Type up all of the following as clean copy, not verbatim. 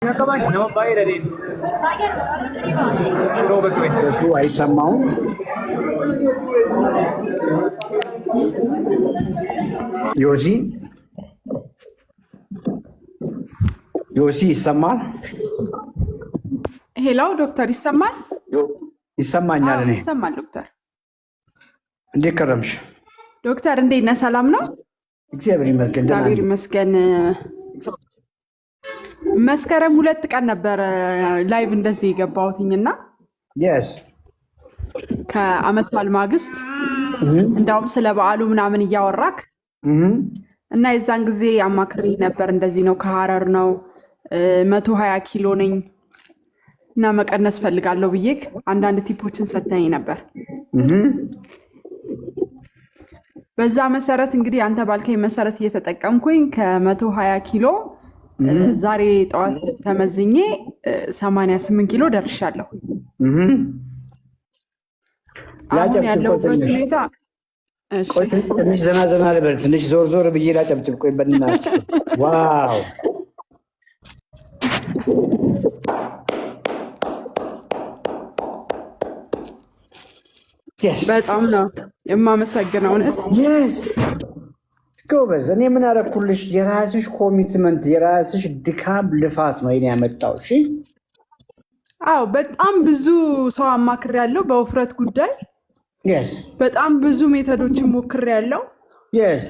Nama baay'ee shiroo bakka እሱ አይሰማውም። ዮሲ ዮሲ ይሰማል? ሄሎ ዶክተር ይሰማል? ይሰማኛል። እኔ ይሰማል ዶክተር። እንዴት ከረምሽ? ዶክተር እንዴት ነህ? ሰላም ነው? እግዚአብሔር ይመስገን። እግዚአብሔር ይመስገን። መስከረም 2 ቀን ነበረ ላይቭ እንደዚህ የገባሁትኝና የስ ከአመት በዓል ማግስት እንዳውም ስለ በዓሉ ምናምን እያወራክ እና የዛን ጊዜ አማክሬ ነበር። እንደዚህ ነው ከሐረር ነው 120 ኪሎ ነኝ እና መቀነስ ፈልጋለሁ ብዬክ አንዳንድ ቲፖችን ሰጥተኝ ነበር። በዛ መሰረት እንግዲህ አንተ ባልከኝ መሰረት እየተጠቀምኩኝ ከ120 ኪሎ ዛሬ ጠዋት ተመዝኜ 88 ኪሎ ደርሻለሁ። አሁን ያለሁበት ሁኔታ ቆይ ትንሽ ዘና ዘና ልበል፣ ትንሽ ዞር ዞር ብዬ ላጨብጭብ። ቆይ በእናትህ ዋው! በጣም ነው የማመሰግነው። እውነት የስ ጎበዝ። እኔ ምን አደረኩልሽ? የራስሽ ኮሚትመንት፣ የራስሽ ድካም ልፋት ነው ይሄን ያመጣው። እሺ አዎ፣ በጣም ብዙ ሰው አማክሬያለሁ በውፍረት ጉዳይ። የስ በጣም ብዙ ሜተዶችን ሞክሬያለሁ። የስ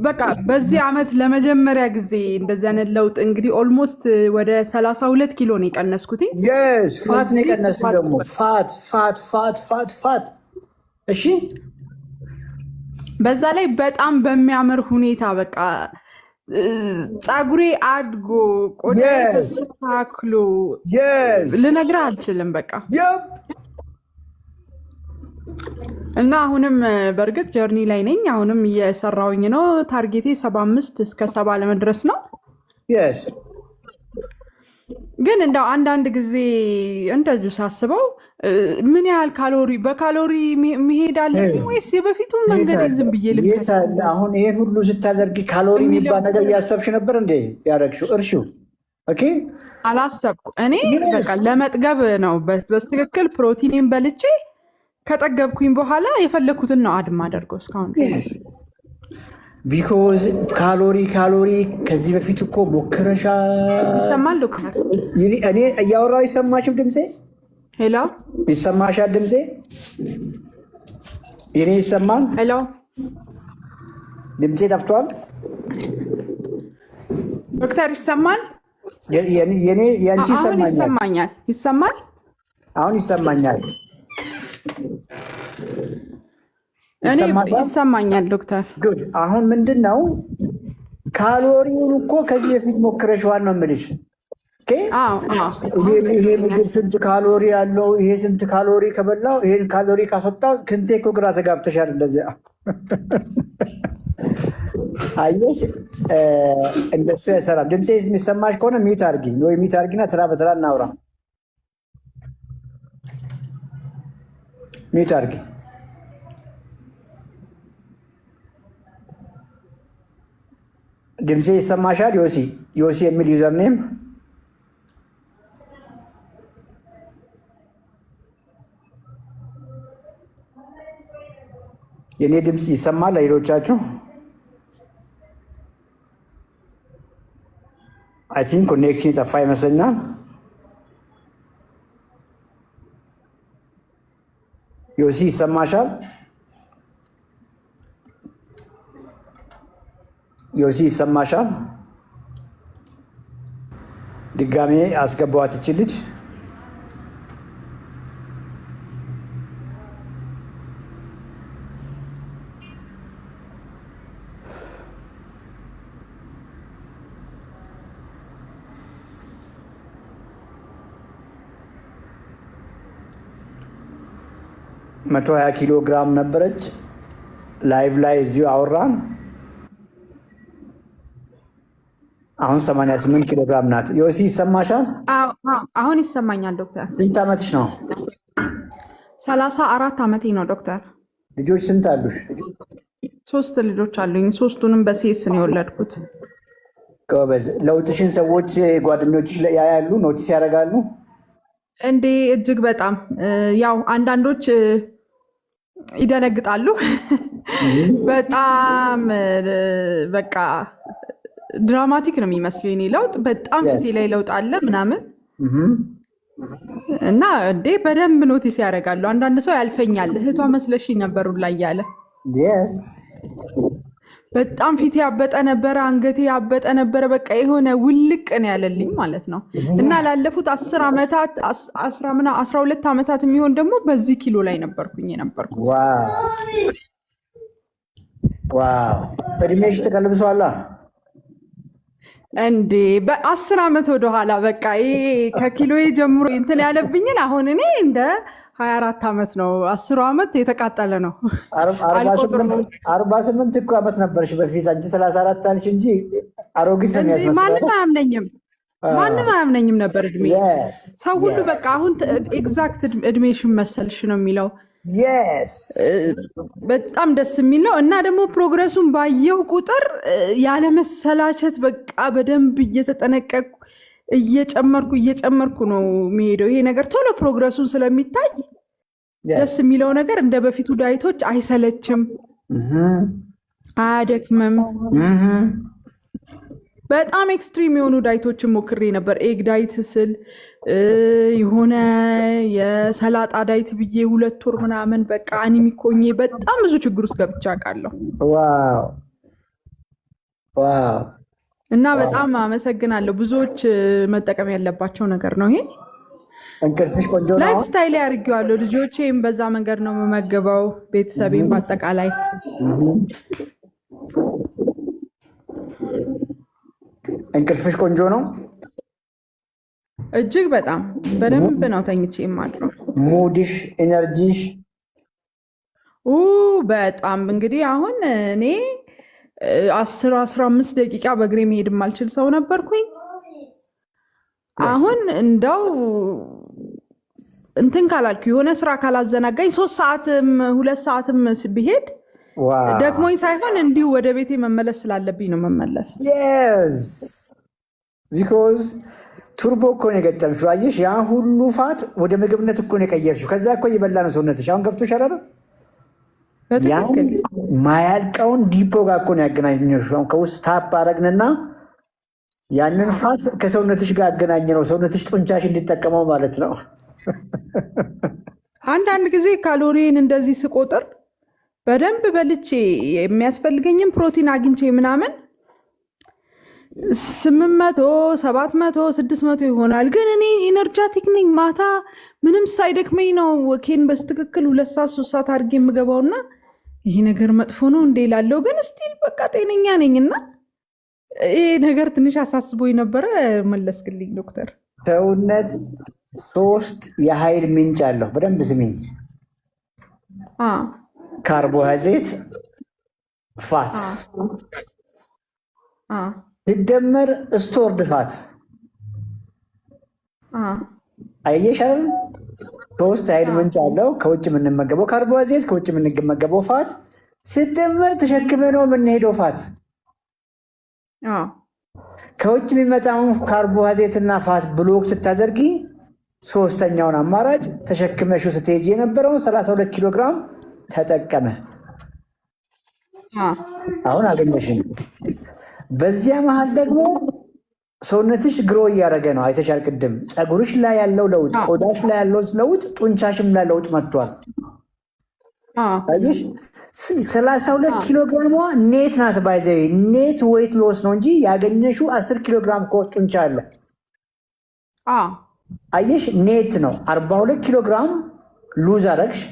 በቃ በዚህ አመት ለመጀመሪያ ጊዜ እንደዚህ አይነት ለውጥ እንግዲህ ኦልሞስት ወደ 32 ኪሎ ነው የቀነስኩት። የስ ፋት ነው የቀነስኩት ደግሞ ፋት ፋት ፋት ፋት ፋት። እሺ በዛ ላይ በጣም በሚያምር ሁኔታ በቃ ፀጉሬ አድጎ ቆዳ ተስተካክሎ ልነግርህ አልችልም። በቃ እና አሁንም በእርግጥ ጀርኒ ላይ ነኝ። አሁንም እየሰራሁኝ ነው። ታርጌቴ 75 እስከ 70 ለመድረስ ነው። ግን እንደው አንዳንድ ጊዜ እንደዚሁ ሳስበው ምን ያህል ካሎሪ በካሎሪ መሄድ አለብኝ ወይስ የበፊቱን መንገድ ዝም ብዬ ልከተል? አሁን ይሄን ሁሉ ስታደርጊ ካሎሪ የሚባል ነገር እያሰብሽ ነበር እንዴ ያደረግሽው? እርሺው። ኦኬ አላሰብኩ። እኔ በቃ ለመጥገብ ነው በትክክል ፕሮቲኔን በልቼ ከጠገብኩኝ በኋላ የፈለኩትን ነው አድማ አደርገው እስካሁን። ቢኮዝ ካሎሪ ከዚህ በፊት እኮ ሞክረሻል። ይሰማል ዶክተር? እኔ እያወራሁ ይሰማሽም ድምፄ? ሄሎ ይሰማሻል ድምፄ? የኔ ይሰማል? ሄሎ ድምፄ ጠፍቷል? ዶክተር ይሰማል? የኔ ያንቺ ይሰማኛል። ይሰማል? አሁን ይሰማኛል። እኔ ይሰማኛል ዶክተር። ጉድ። አሁን ምንድን ነው ካሎሪውን እኮ ከዚህ በፊት ሞክረሽዋል ነው የምልሽ። ይሄ ምግብ ስንት ካሎሪ ያለው፣ ይሄ ስንት ካሎሪ ከበላው ይሄን ካሎሪ ካስወጣው ክንቴ እኮ ግራ ተጋብተሻል። እንደዚያ አየሽ፣ እንደሱ አይሰራም። ድምፄ የሚሰማሽ ከሆነ ሚዩት አድርጊ ወይ ሚዩት አድርጊና ተራ በተራ እናውራ። ሚዩት አድርጊ። ድምፄ ይሰማሻል? ዮሲ የሚል ዩዘር ኔም የኔ ድምፅ ይሰማል? ለሌሎቻችሁ አይ ቲንክ ኮኔክሽን የጠፋ ይመስለኛል። ዮሲ ይሰማሻል? ዮሲ ይሰማሻል? ድጋሜ አስገባዋት ይች ልጅ። መቶ 20 ኪሎ ግራም ነበረች። ላይቭ ላይ እዚሁ አወራን። አሁን 88 ኪሎ ግራም ናት። ዮሲ ይሰማሻል? አሁን ይሰማኛል ዶክተር። ስንት ዓመትሽ ነው? 34 ዓመቴ ነው ዶክተር። ልጆች ስንት አሉሽ? 3 ልጆች አሉኝ። 3ቱንም በሴስ ነው የወለድኩት። ጎበዝ። ለውጥሽን ሰዎች ጓደኞችሽ ያያሉ፣ ኖቲስ ያደርጋሉ እንዴ? እጅግ በጣም ያው አንዳንዶች ይደነግጣሉ። በጣም በቃ ድራማቲክ ነው የሚመስለው የኔ ለውጥ። በጣም ፊቴ ላይ ለውጥ አለ ምናምን እና እንዴ በደንብ ኖቲስ ያደርጋሉ። አንዳንድ ሰው ያልፈኛል፣ እህቷ መስለሽኝ ነበሩ ላይ ያለ በጣም ፊቴ ያበጠ ነበረ፣ አንገቴ ያበጠ ነበረ። በቃ የሆነ ውልቅ ነው ያለልኝ ማለት ነው። እና ላለፉት 10 ዓመታት 12 ዓመታት የሚሆን ደግሞ በዚህ ኪሎ ላይ ነበርኩኝ የነበርኩት። ዋው እድሜሽ ተቀልብሷላ እንዴ በ10 ዓመት ወደኋላ በቃ ይሄ ከኪሎዬ ጀምሮ እንትን ያለብኝን አሁን እኔ እንደ 24 ዓመት ነው። 10 ዓመት የተቃጠለ ነው። 48 እኮ ዓመት ነበርሽ በፊት። አንቺ 34 አልሽ እንጂ አሮጊት ነው የሚያስመስለው። ማንም አያምነኝም ነበር እድሜ። ሰው ሁሉ በቃ አሁን ኤግዛክት እድሜሽን መሰልሽ ነው የሚለው። በጣም ደስ የሚል ነው። እና ደግሞ ፕሮግረሱን ባየው ቁጥር ያለመሰላቸት በቃ በደንብ እየተጠነቀቅኩ እየጨመርኩ ነው የሚሄደው። ይሄ ነገር ቶሎ ፕሮግረሱን ስለሚታይ ደስ የሚለው ነገር እንደ በፊቱ ዳይቶች አይሰለችም፣ አያደክምም። በጣም ኤክስትሪም የሆኑ ዳይቶችን ሞክሬ ነበር። ኤግ ዳይት ስል የሆነ የሰላጣ ዳይት ብዬ 2 ወር ምናምን በቃ አኒሚክ ሆኜ በጣም ብዙ ችግር ውስጥ ገብቼ አውቃለሁ። እና በጣም አመሰግናለሁ። ብዙዎች መጠቀም ያለባቸው ነገር ነው ይሄ። እንቅልፍሽ ቆንጆ ነው። ላይፍ ስታይል ያድርጌዋለሁ። ልጆቼም በዛ መንገድ ነው የምመገበው፣ ቤተሰቤም በአጠቃላይ። እንቅልፍሽ ቆንጆ ነው። እጅግ በጣም በደንብ ነው ተኝቼ የማድረው። ሙድሽ፣ ኤነርጂሽ በጣም እንግዲህ አሁን እኔ 10-15 ደቂቃ በእግሬ መሄድ የማልችል ሰው ነበርኩኝ። አሁን እንደው እንትን ካላልኩ የሆነ ስራ ካላዘናጋኝ 3 ሰዓትም 2 ሰዓትም ብሄድ ደግሞኝ ሳይሆን እንዲሁ ወደ ቤቴ መመለስ ስላለብኝ ነው መመለስ። ቢኮዝ ቱርቦ እኮ ነው የገጠምሽው። አየሽ፣ ያ ሁሉ ፋት ወደ ምግብነት እኮ ነው የቀየርሽው። ከዛ እኮ እየበላ ነው ሰውነትሽ። አሁን ገብቶሻል አይደል? ማያልቀውን ዲፖ ጋር እኮ ነው ያገናኘሽው። አሁን ከውስጥ ታፕ አረግንና ያንን ፋት ከሰውነትሽ ጋር ያገናኘ ነው። ሰውነትሽ ጡንቻሽ እንዲጠቀመው ማለት ነው። አንዳንድ ጊዜ ካሎሪን እንደዚህ ስቆጥር በደንብ በልቼ የሚያስፈልገኝም ፕሮቲን አግኝቼ ምናምን 800፣ 700፣ 600 ይሆናል። ግን እኔ ኢነርጃቲክ ነኝ። ማታ ምንም ሳይደክመኝ ነው ኬን በስትክክል 2 ሰዓት 3 ሰዓት አድርጌ የምገባውና ይሄ ነገር መጥፎ ነው እንዴ ላለው፣ ግን ስቲል በቃ ጤነኛ ነኝና ይሄ ነገር ትንሽ አሳስቦኝ ነበረ። መለስክልኝ ዶክተር። ሰውነት 3 የኃይል ምንጭ አለው። በደንብ ስሚኝ። ካርቦሃይድሬት፣ ፋት ሲደመር ስቶርድ ፋት። አየሽ አይደል? 3 የኃይል ምንጭ አለው። ከውጭ የምንመገበው ካርቦሃይድሬት፣ ከውጭ የምንመገበው ፋት ሲደመር ተሸክመ ነው የምንሄደው ፋት። ከውጭ የሚመጣውን ካርቦሃይድሬት እና ፋት ብሎክ ስታደርጊ 3ኛውን አማራጭ ተሸክመሽው ስትሄጂ የነበረውን 32 ኪሎ ግራም ተጠቀመ። አሁን አገኘሽን። በዚያ መሀል ደግሞ ሰውነትሽ ግሮ እያደረገ ነው። አይተሻል ቅድም። ፀጉርሽ ላይ ያለው ለውጥ፣ ቆዳሽ ላይ ያለው ለውጥ፣ ጡንቻሽም ላይ ለውጥ መጥቷል። አየሽ 32 ኪሎ ግራሟ ኔት ናት። ባይዘ ኔት ዌይት ሎስ ነው እንጂ ያገኘሽው 10 ኪሎ ግራም ጡንቻ አለ። አየሽ ኔት ነው። 42 ኪሎ ግራም ሉዝ አረግሽ፣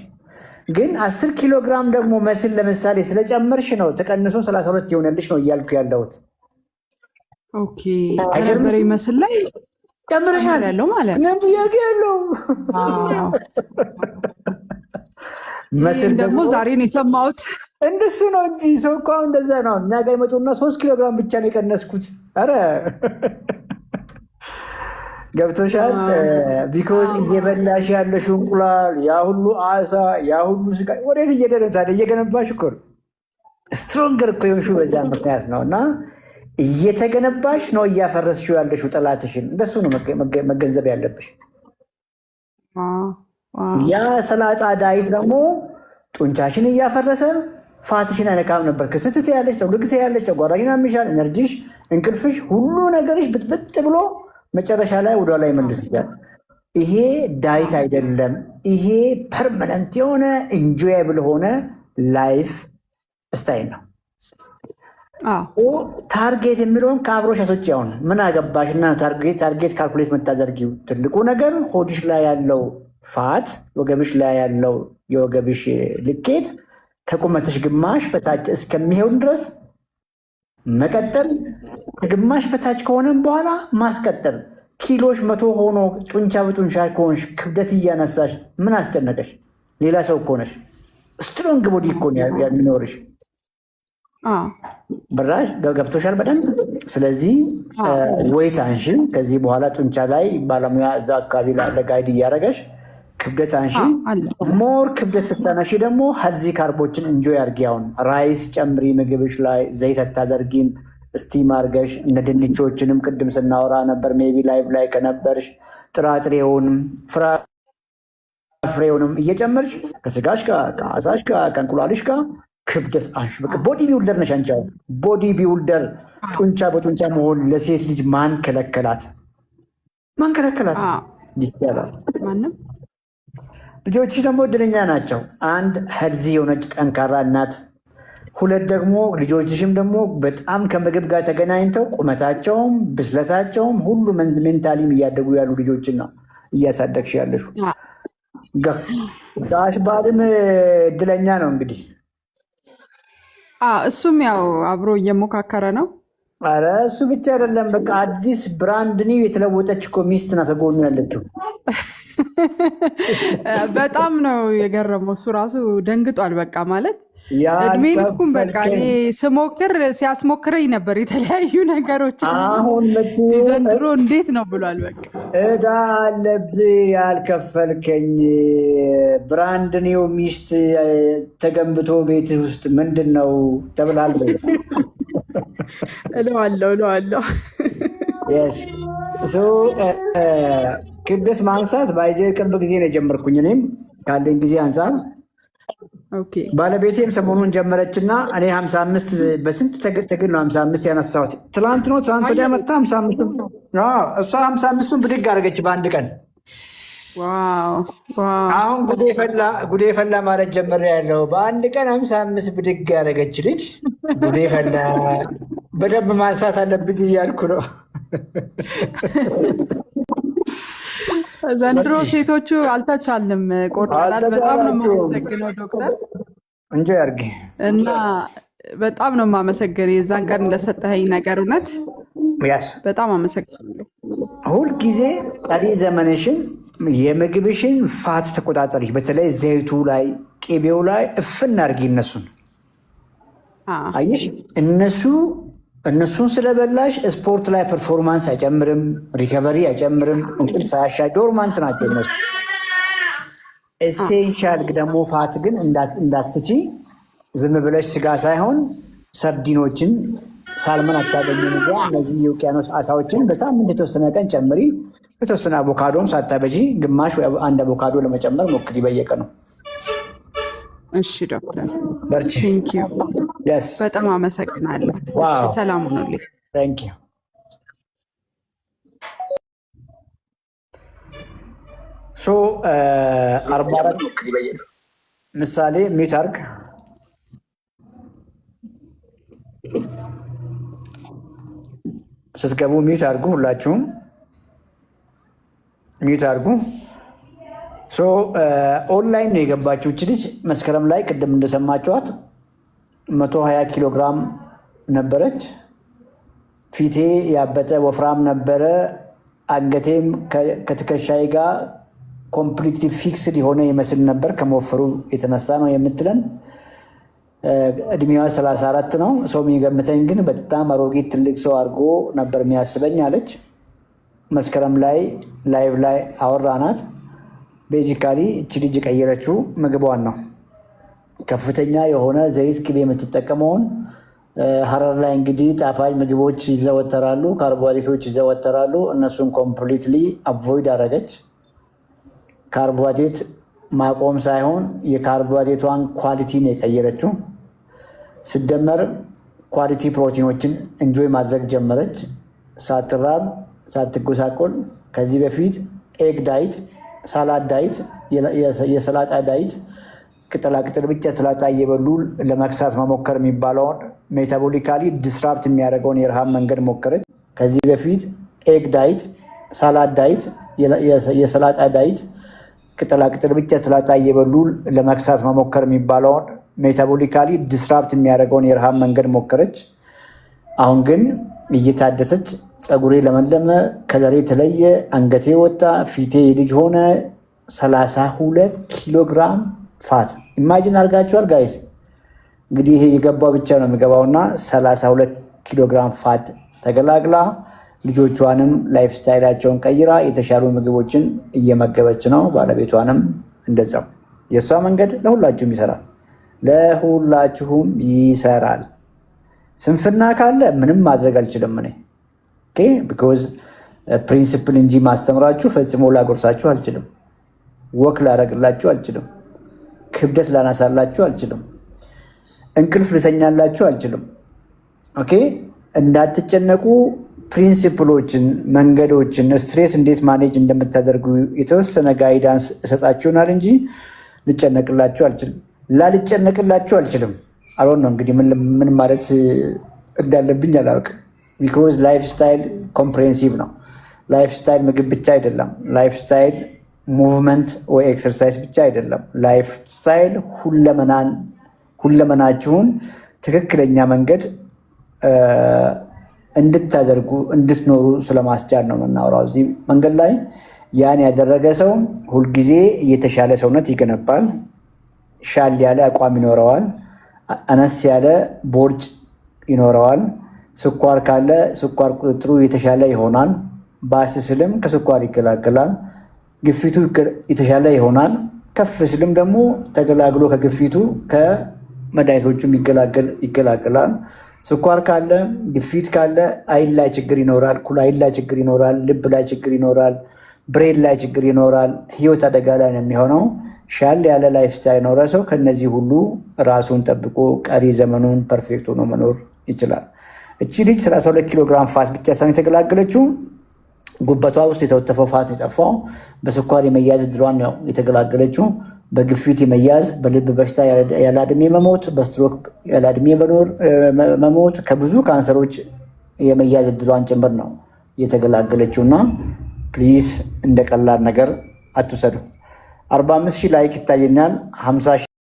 ግን 10 ኪሎ ግራም ደግሞ መስል ለምሳሌ ስለጨመርሽ ነው ተቀንሶ 32 የሆነልሽ ነው እያልኩ ያለሁት። ኦኬ ከነበረ መስል ላይ ጨምረሻል ያለው ማለት ምን ጥያቄ ያለው? መስል ደግሞ ዛሬ ነው የሰማሁት። እንደሱ ነው እንጂ ሰው እኮ አሁን እንደዛ ነው። እኛ ጋር ይመጡና 3 ኪሎ ግራም ብቻ ነው የቀነስኩት። አረ ገብቶሻል? ቢኮዝ እየበላሽ ያለሽ እንቁላል፣ ያ ሁሉ አሳ፣ ያ ሁሉ ስጋ ወዴት እየደረሰ እየገነባሽ እኮ ስትሮንገር እኮ የሆንሽው በዛ ምክንያት ነው። እና እየተገነባሽ ነው እያፈረስሽው ያለሽው ጠላትሽን። እንደሱ ነው መገንዘብ ያለብሽ። ያ ሰላጣ ዳይት ደግሞ ጡንቻሽን እያፈረሰ ፋትሽን አይነካም ነበር። ክስትት ያለሽ ተውልግት ያለሽ ጨጓራሽን ያምሻል፣ ኤነርጂሽ፣ እንቅልፍሽ፣ ሁሉ ነገርሽ ብጥብጥ ብሎ መጨረሻ ላይ ወደ ላይ መልስሻል። ይሄ ዳይት አይደለም። ይሄ ፐርመነንት የሆነ ኢንጆያብል ሆነ ላይፍ ስታይል ነው። ታርጌት የሚለውን ከአብሮሽ አሶች ያሁን ምን አገባሽና ታርጌት ካልኩሌት መታዘርጊው ትልቁ ነገር ሆድሽ ላይ ያለው ፋት፣ ወገብሽ ላይ ያለው የወገብሽ ልኬት ከቁመትሽ ግማሽ በታች እስከሚሄውን ድረስ መቀጠል፣ ከግማሽ በታች ከሆነም በኋላ ማስቀጠል። ኪሎሽ 100 ሆኖ ጡንቻ በጡንቻ ከሆንሽ ክብደት እያነሳሽ ምን አስጨነቀሽ? ሌላ ሰው እኮ ነሽ። ስትሮንግ ቦዲ እኮ የሚኖርሽ በራሽ ገብቶሻል በደንብ። ስለዚህ ወይት አንሺ። ከዚህ በኋላ ጡንቻ ላይ ባለሙያ እዛ አካባቢ ላለ ጋይድ እያደረገሽ ክብደት አንሺ። ሞር ክብደት ስታነሺ ደግሞ ሀዚ ካርቦችን እንጆይ አርጊ። አሁን ራይስ ጨምሪ ምግብሽ ላይ፣ ዘይት አታዘርጊም። ስቲም አርገሽ እነ ድንቾችንም ቅድም ስናወራ ነበር። ሜቢ ላይቭ ላይ ከነበርሽ ጥራጥሬውንም ፍራፍሬውንም እየጨመርሽ ከስጋሽ ጋር ከአሳሽ ጋር ከእንቁላልሽ ጋር ክብደት አንሺ። በቃ ቦዲ ቢውልደር ነሽ አንቺ። አሁን ቦዲ ቢውልደር ጡንቻ በጡንቻ መሆን ለሴት ልጅ ማን ከለከላት? ማን ከለከላት? ይቻላል። ልጆችሽ ደግሞ እድለኛ ናቸው። አንድ ሄልዚ የሆነች ጠንካራ እናት፣ ሁለት ደግሞ ልጆችሽም ደግሞ በጣም ከምግብ ጋር ተገናኝተው ቁመታቸውም ብስለታቸውም ሁሉ ሜንታሊም እያደጉ ያሉ ልጆችን ነው እያሳደግሽ ያለሽ። ጋሽ ባልም እድለኛ ነው እንግዲህ። እሱም ያው አብሮ እየሞካከረ ነው። አረ እሱ ብቻ አይደለም፣ በቃ አዲስ ብራንድ ኒው የተለወጠች እኮ ሚስት ናት ከጎኑ ያለችው። በጣም ነው የገረመው። እሱ ራሱ ደንግጧል። በቃ ማለት እድሜ ልኩም በቃ እኔ ስሞክር ሲያስሞክረኝ ነበር የተለያዩ ነገሮች። አሁን ዘንድሮ እንዴት ነው ብሏል። በቃ እዳ አለብህ ያልከፈልከኝ ብራንድ ኒው ሚስት ተገንብቶ ቤት ውስጥ ምንድን ነው ተብላል እለዋለሁ። ክብደት ማንሳት ባይዘ ቅርብ ጊዜ ነው የጀመርኩኝ። እኔም ካለኝ ጊዜ አንጻር ባለቤቴም ሰሞኑን ጀመረችና እኔ 55 በስንት ትግል ነው 55 ያነሳሁት። ትላንት ወዲያ መጣ 55 እሷ 55ቱን ብድግ አደረገች በአንድ ቀን። አሁን ጉዴ ፈላ ማለት ጀምሬያለሁ። በአንድ ቀን 55 ብድግ ያደረገች ልጅ ጉዴ ፈላ። በደንብ ማንሳት አለብኝ እያልኩ ነው። ዘንድሮ ሴቶቹ አልተቻልንም፣ ቆርጠናል። በጣም ነው የማመሰግነው ዶክተር እንጂ አድርጊ እና በጣም ነው የማመሰግን የዛን ቀን እንደሰጠኸኝ ነገር። እውነት በጣም አመሰግናለሁ። ሁልጊዜ ቀሪ ዘመንሽን የምግብሽን ፋት ተቆጣጠሪ። በተለይ ዘይቱ ላይ ቅቤው ላይ እፍን አድርጊ። እነሱን አየሽ፣ እነሱን ስለበላሽ ስፖርት ላይ ፐርፎርማንስ አይጨምርም፣ ሪከቨሪ አይጨምርም፣ እንቅልፍ አያሻ ዶርማንት ናቸው እነሱ። ኤሴንሻል ደግሞ ፋት ግን እንዳትስቺ። ዝም ብለሽ ስጋ ሳይሆን ሰርዲኖችን፣ ሳልመን አታገኙም። እነዚህ የውቅያኖስ አሳዎችን በሳምንት የተወሰነ ቀን ጨምሪ። የተወሰነ አቮካዶም ሳታበጂ ግማሽ አንድ አቮካዶ ለመጨመር ሞክሪ በየቀኑ። እሺ ዶክተር በርቺ። በጣም አመሰግናለሁ። ሰላም ሁኑልኝ። ሶ 44 ምሳሌ ሚውት አድርግ። ስትገቡ ሚውት አድርጉ። ሁላችሁም ሚውት አድርጉ። ኦንላይን ነው የገባችው እች ልጅ። መስከረም ላይ ቅድም እንደሰማችኋት 120 ኪሎ ግራም ነበረች። ፊቴ ያበጠ ወፍራም ነበረ። አንገቴም ከትከሻዬ ጋር ኮምፕሊትሊ ፊክስድ የሆነ ይመስል ነበር ከመወፈሩ የተነሳ ነው የምትለን። እድሜዋ 34 ነው። ሰው የሚገምተኝ ግን በጣም አሮጊት ትልቅ ሰው አድርጎ ነበር የሚያስበኝ አለች። መስከረም ላይ ላይቭ ላይ አወራናት። ቤዚካሊ እቺ ልጅ የቀየረችው ምግቧን ነው። ከፍተኛ የሆነ ዘይት ቅቤ የምትጠቀመውን ሀረር ላይ እንግዲህ ጣፋጭ ምግቦች ይዘወተራሉ፣ ካርቦሃይድሬቶች ይዘወተራሉ። እነሱን ኮምፕሊትሊ አቮይድ አደረገች። ካርቦሃይድሬት ማቆም ሳይሆን የካርቦሃይድሬቷን ኳሊቲ ነው የቀየረችው። ስደመር ኳሊቲ ፕሮቲኖችን እንጆይ ማድረግ ጀመረች፣ ሳትራብ ሳትጎሳቆል። ከዚህ በፊት ኤግ ዳይት፣ ሳላድ ዳይት፣ የሰላጣ ዳይት ቅጠላቅጠል ብቻ ሰላጣ እየበሉ ለመክሳት መሞከር የሚባለውን ሜታቦሊካሊ ዲስራፕት የሚያደርገውን የረሃብ መንገድ ሞከረች። ከዚህ በፊት ኤግ ዳይት፣ ሳላድ ዳይት፣ የሰላጣ ዳይት ቅጠላቅጠል ብቻ ሰላጣ እየበሉ ለመክሳት መሞከር የሚባለውን ሜታቦሊካሊ ዲስራፕት የሚያደርገውን የረሃብ መንገድ ሞከረች። አሁን ግን እየታደሰች ፀጉሬ ለመለመ፣ ከለሬ የተለየ፣ አንገቴ ወጣ፣ ፊቴ ልጅ ሆነ። 32 ኪሎ ግራም ፋት ኢማጂን አድርጋችኋል ጋይስ? እንግዲህ ይሄ የገባው ብቻ ነው የሚገባውና 32 ኪሎ ግራም ፋት ተገላግላ ልጆቿንም ላይፍ ስታይላቸውን ቀይራ የተሻሉ ምግቦችን እየመገበች ነው። ባለቤቷንም እንደዛው። የእሷ መንገድ ለሁላችሁም ይሰራል፣ ለሁላችሁም ይሰራል። ስንፍና ካለ ምንም ማድረግ አልችልም እኔ ቢኮዝ ፕሪንሲፕል እንጂ ማስተምራችሁ ፈጽሞ ላጎርሳችሁ አልችልም። ወክ ላደርግላችሁ አልችልም። ክብደት ላናሳላችሁ አልችልም። እንቅልፍ ልተኛላችሁ አልችልም። ኦኬ እንዳትጨነቁ። ፕሪንሲፕሎችን፣ መንገዶችን፣ ስትሬስ እንዴት ማኔጅ እንደምታደርጉ የተወሰነ ጋይዳንስ እሰጣችሁናል እንጂ ልጨነቅላችሁ አልችልም። ላልጨነቅላችሁ አልችልም። አሁን ነው እንግዲህ ምን ማለት እንዳለብኝ አላውቅም። ቢኮዝ ላይፍ ስታይል ኮምፕሬሄንሲቭ ነው። ላይፍ ስታይል ምግብ ብቻ አይደለም። ላይፍ ስታይል ሙቭመንት ወይ ኤክሰርሳይዝ ብቻ አይደለም። ላይፍ ስታይል ሁለመናችሁን ትክክለኛ መንገድ እንድታደርጉ እንድትኖሩ ስለማስቻል ነው የምናወራው እዚህ መንገድ ላይ። ያን ያደረገ ሰው ሁልጊዜ የተሻለ ሰውነት ይገነባል፣ ሻል ያለ አቋም ይኖረዋል፣ አነስ ያለ ቦርጭ ይኖረዋል። ስኳር ካለ ስኳር ቁጥጥሩ የተሻለ ይሆናል። ባስ ስልም ከስኳር ይገላገላል። ግፊቱ የተሻለ ይሆናል። ከፍ ስልም ደግሞ ተገላግሎ ከግፊቱ ከመድኃኒቶቹም ይገላገላል። ስኳር ካለ ግፊት ካለ አይን ላይ ችግር ይኖራል፣ ኩላሊት ላይ ችግር ይኖራል፣ ልብ ላይ ችግር ይኖራል፣ ብሬን ላይ ችግር ይኖራል። ህይወት አደጋ ላይ ነው የሚሆነው። ሻል ያለ ላይፍ ስታይል ኖረ ሰው ከነዚህ ሁሉ ራሱን ጠብቆ ቀሪ ዘመኑን ፐርፌክት ሆኖ መኖር ይችላል። እቺ ልጅ 32 ኪሎ ግራም ፋት ብቻ ሳይሆን የተገላገለችው ጉበቷ ውስጥ የተወተፈው ፋት ነው የጠፋው። በስኳር የመያዝ እድሏን ነው የተገላገለችው። በግፊት የመያዝ፣ በልብ በሽታ ያለ ዕድሜ መሞት፣ በስትሮክ ያለ ዕድሜ መሞት፣ ከብዙ ካንሰሮች የመያዝ እድሏን ጭምር ነው የተገላገለችው። እና ፕሊዝ እንደ ቀላል ነገር አትውሰዱ። 45,000 ላይክ ይታየኛል። 50